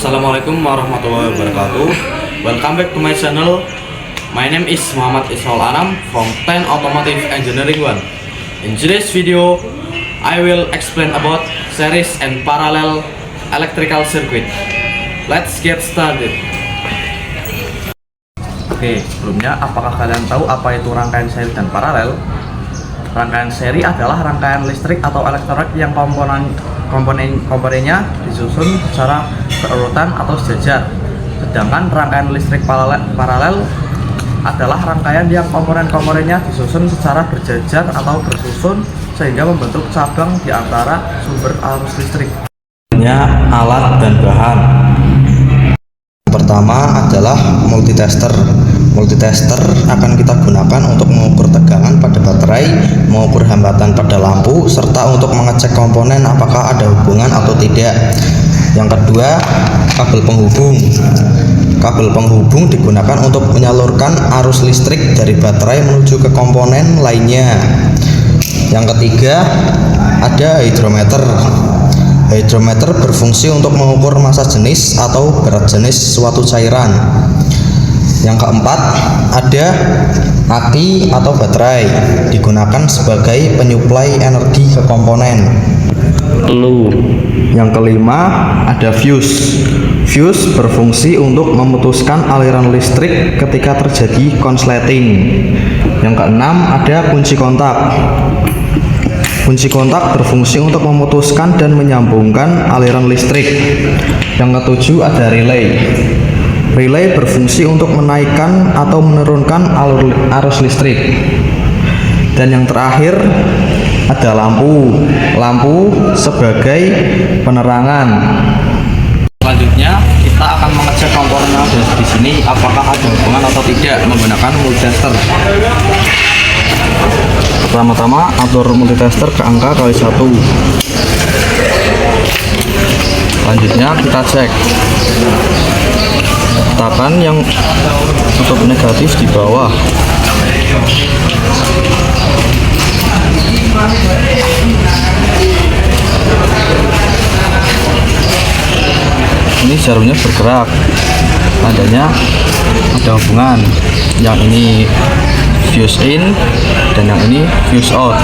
Assalamualaikum warahmatullahi wabarakatuh. Welcome back to my channel. My name is Muhammad Ismail Anam from 10 Automotive Engineering 1. In today's video, I will explain about series and parallel electrical circuit. Let's get started. Oke, sebelumnya apakah kalian tahu apa itu rangkaian seri dan paralel? Rangkaian seri adalah rangkaian listrik atau elektronik yang komponennya disusun secara berurutan atau sejajar. Sedangkan rangkaian listrik paralel adalah rangkaian yang komponen-komponennya disusun secara berjajar atau bersusun sehingga membentuk cabang di antara sumber arus listrik. Alat dan bahan. Pertama adalah multitester. Multitester akan kita gunakan untuk mengukur tegangan pada baterai, mengukur hambatan pada lampu, serta untuk mengecek komponen apakah ada hubungan atau tidak. Yang kedua, kabel penghubung. Kabel penghubung digunakan untuk menyalurkan arus listrik dari baterai menuju ke komponen lainnya. Yang ketiga, ada hidrometer. Hidrometer berfungsi untuk mengukur massa jenis atau berat jenis suatu cairan. Yang keempat, ada aki atau baterai, digunakan sebagai penyuplai energi ke komponen. Yang kelima, ada fuse. Fuse berfungsi untuk memutuskan aliran listrik ketika terjadi konsleting. Yang keenam, ada kunci kontak. Kunci kontak berfungsi untuk memutuskan dan menyambungkan aliran listrik. Yang ketujuh, ada relay. Relay berfungsi untuk menaikkan atau menurunkan arus listrik. Dan yang terakhir, ada lampu. Lampu sebagai penerangan. Selanjutnya, kita akan mengecek komponen yang ada di sini apakah ada hubungan atau tidak menggunakan multitester. Pertama-tama atur multitester ke angka kali 1. Selanjutnya kita cek tetapan yang tutup negatif di bawah. Ini jarumnya bergerak, tandanya ada hubungan. Yang ini fuse in dan yang ini fuse out.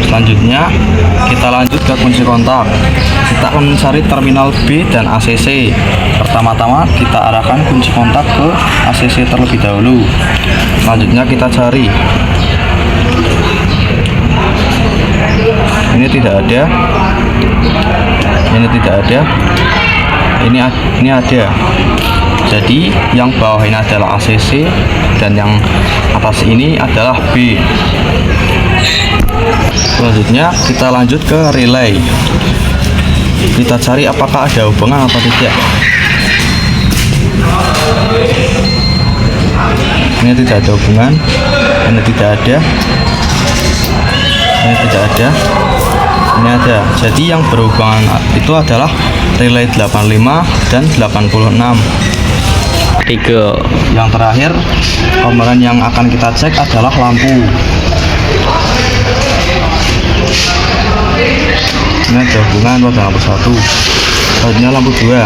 Selanjutnya kita lanjut ke kunci kontak. Kita akan mencari terminal B dan ACC. Pertama-tama kita arahkan kunci kontak ke ACC terlebih dahulu. Selanjutnya kita cari. Ini tidak ada. Ini tidak ada. Ini ada. Jadi yang bawah ini adalah ACC dan yang atas ini adalah B. Selanjutnya kita lanjut ke relay. Kita cari apakah ada hubungan atau tidak. Ini tidak ada hubungan. Ini tidak ada. Ini tidak ada. Ini ada. Jadi yang berhubungan itu adalah relay 85 dan 86. Yang terakhir, komponen yang akan kita cek adalah lampu. Ini ada hubungan pada lampu 1. Selanjutnya lampu 2.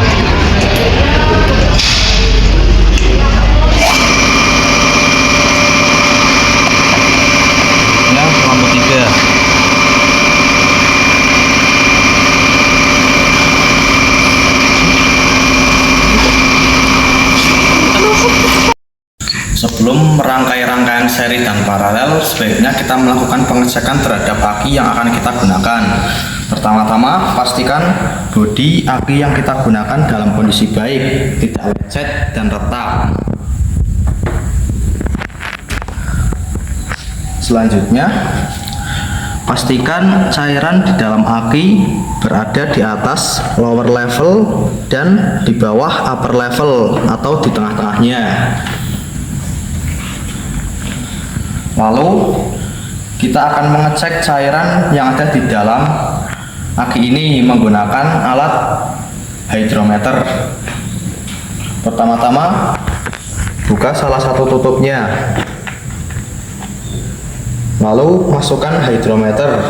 Ini lampu 3. Sebelum merangkai rangkaian seri dan paralel, sebaiknya kita melakukan pengecekan terhadap aki yang akan kita gunakan. Pertama-tama, pastikan bodi aki yang kita gunakan dalam kondisi baik, tidak lecet dan retak. Selanjutnya, pastikan cairan di dalam aki berada di atas lower level dan di bawah upper level atau di tengah-tengahnya. Lalu kita akan mengecek cairan yang ada di dalam aki ini menggunakan alat hidrometer. Pertama-tama buka salah satu tutupnya, lalu masukkan hidrometer.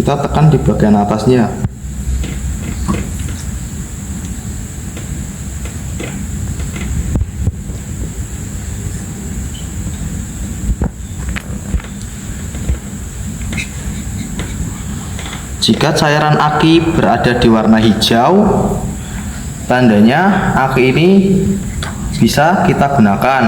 kita tekan di bagian atasnya. Jika cairan aki berada di warna hijau, tandanya aki ini bisa kita gunakan.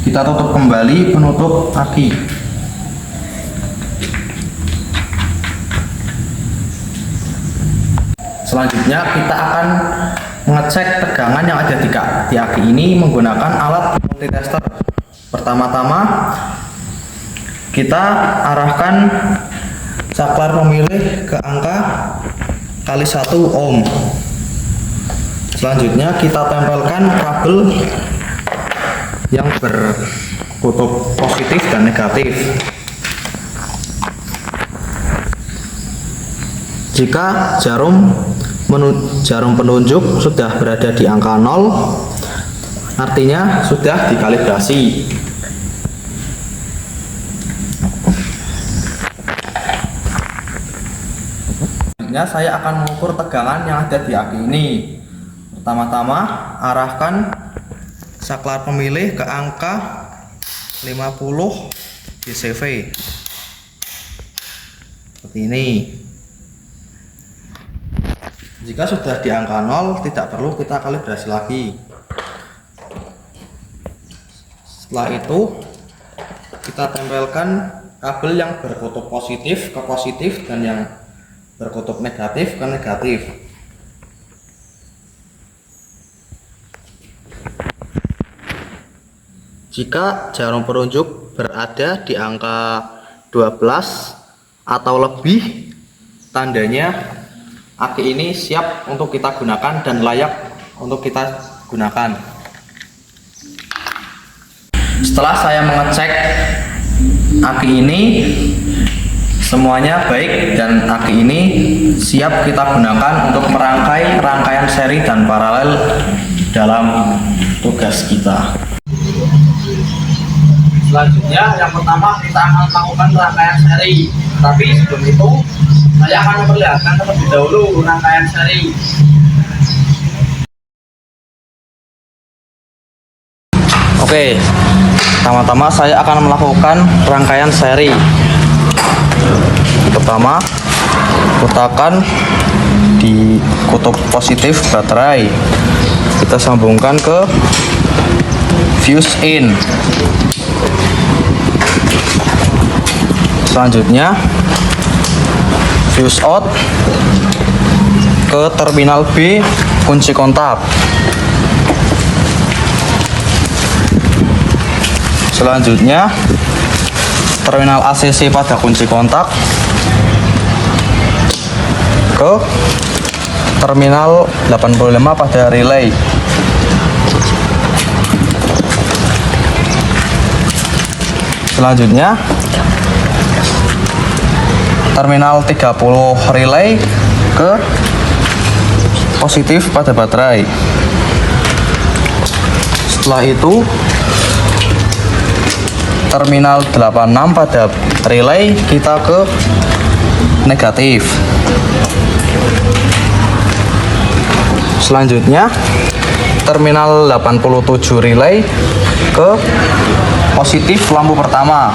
Kita tutup kembali penutup aki. Selanjutnya kita akan mengecek tegangan yang ada di aki ini menggunakan alat multitester. Pertama-tama kita arahkan saklar pemilih ke angka kali 1 ohm. Selanjutnya kita tempelkan kabel yang berkutub positif dan negatif. Jika jarum penunjuk sudah berada di angka 0, artinya sudah dikalibrasi. Selanjutnya saya akan mengukur tegangan yang ada di aki ini. Pertama-tama arahkan saklar pemilih ke angka 50 dCV seperti ini. Jika sudah di angka 0, tidak perlu kita kalibrasi lagi. Setelah itu kita tempelkan kabel yang berkutub positif ke positif dan yang berkutub negatif ke negatif. Jika jarum penunjuk berada di angka 12 atau lebih, tandanya aki ini siap untuk kita gunakan dan layak untuk kita gunakan. Setelah saya mengecek aki ini semuanya baik dan aki ini siap kita gunakan untuk merangkai rangkaian seri dan paralel dalam tugas kita. Selanjutnya yang pertama kita akan melakukan rangkaian seri, tapi sebelum itu saya akan memperlihatkan terlebih dahulu rangkaian seri. Oke, pertama-tama saya akan melakukan rangkaian seri. Pertama, letakkan di kutub positif baterai. Kita sambungkan ke fuse in. Selanjutnya fuse out ke terminal B kunci kontak. Selanjutnya terminal ACC pada kunci kontak ke terminal 85 pada relay. Selanjutnya terminal 30 relay ke positif pada baterai. Setelah itu terminal 86 pada relay kita ke negatif. Selanjutnya terminal 87 relay ke positif lampu pertama.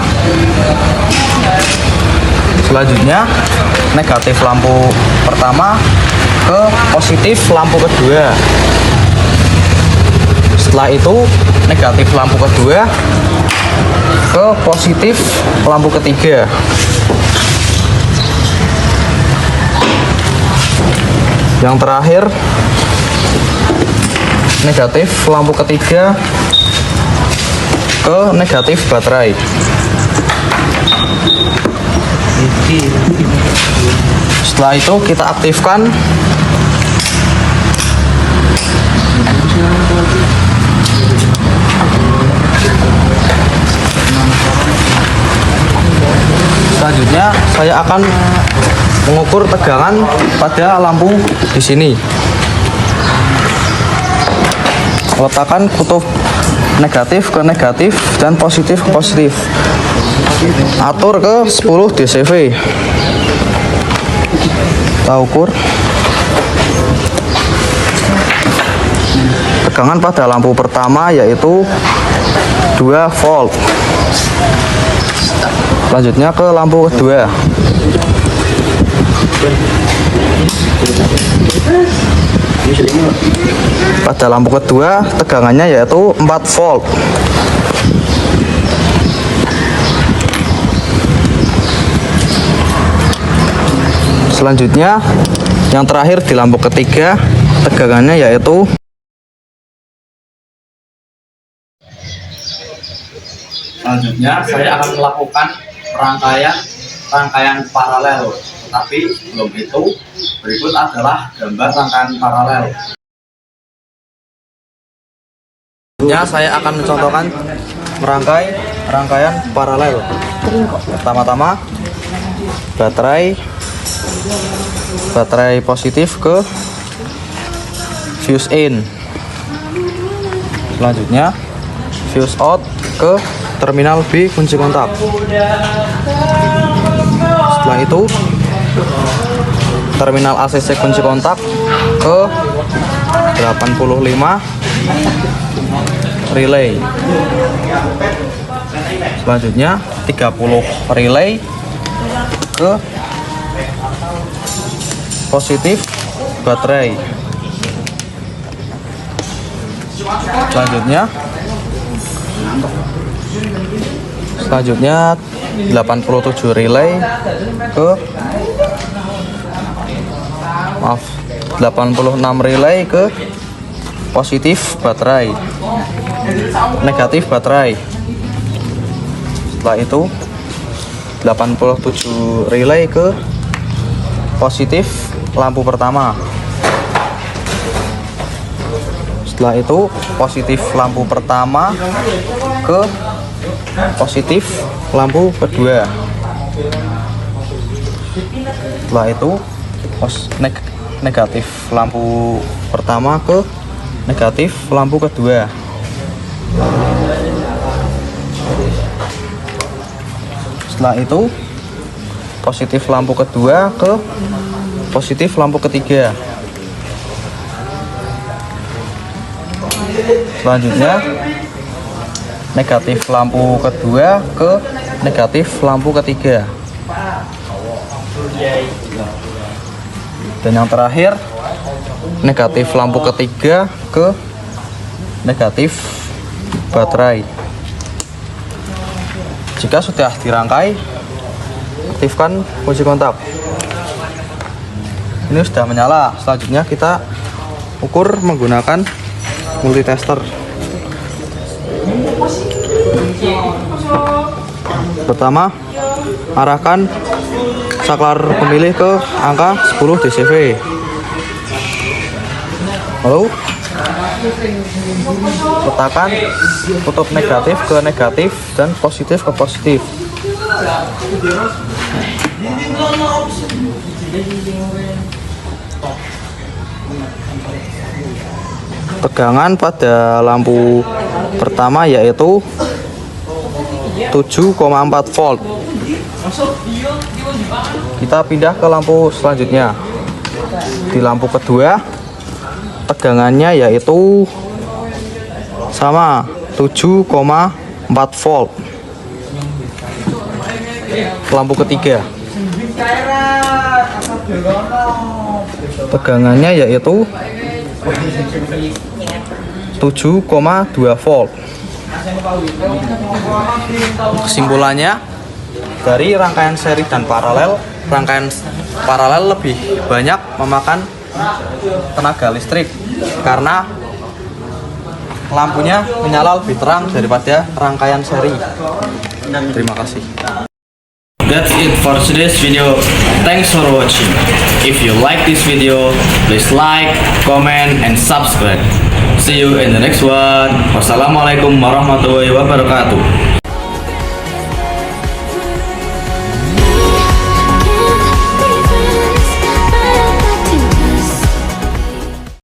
Selanjutnya negatif lampu pertama ke positif lampu kedua. Setelah itu negatif lampu kedua ke positif lampu ketiga. Yang terakhir negatif lampu ketiga ke negatif baterai. Setelah itu kita aktifkan selanjutnya saya akan mengukur tegangan pada lampu di sini. letakkan kutub negatif ke negatif dan positif ke positif. Atur ke 10 dCV. Kita ukur tegangan pada lampu pertama yaitu 2 volt. Selanjutnya ke lampu kedua. Pada lampu kedua tegangannya yaitu 4 volt. Selanjutnya yang terakhir di lampu ketiga tegangannya yaitu selanjutnya saya akan melakukan rangkaian paralel. Tapi sebelum itu, berikut adalah gambar rangkaian paralel. selanjutnya saya akan mencontohkan merangkai rangkaian paralel. Pertama-tama baterai positif ke fuse in. Selanjutnya fuse out ke terminal B kunci kontak. Setelah itu terminal ACC kunci kontak ke 85 relay. Selanjutnya 30 relay ke positif baterai. Selanjutnya 87 relay ke 86 relay ke positif baterai, negatif baterai. Setelah itu 87 relay ke positif lampu pertama. Setelah itu positif lampu pertama ke positif lampu kedua. Setelah itu negatif lampu pertama ke negatif lampu kedua. Setelah itu positif lampu kedua ke positif lampu ketiga. Selanjutnya negatif lampu kedua ke negatif lampu ketiga. Dan yang terakhir negatif lampu ketiga ke negatif baterai. Jika sudah dirangkai, aktifkan kunci kontak. Ini sudah menyala. Selanjutnya kita ukur menggunakan multitester. Pertama, arahkan saklar pemilih ke angka 10 dCV. Lalu letakkan kutub negatif ke negatif dan positif ke positif. Tegangan pada lampu pertama yaitu 7,4 volt. Kita pindah ke lampu selanjutnya. Di lampu kedua tegangannya yaitu sama 7,4 volt. Lampu ketiga tegangannya yaitu 7,2 volt. Kesimpulannya, dari rangkaian seri dan paralel, rangkaian paralel lebih banyak memakan tenaga listrik karena lampunya menyala lebih terang daripada rangkaian seri. Terima kasih. That's it for today's video. Thanks for watching. If you like this video, please like, comment, and subscribe. See you in the next one. Wassalamualaikum warahmatullahi wabarakatuh.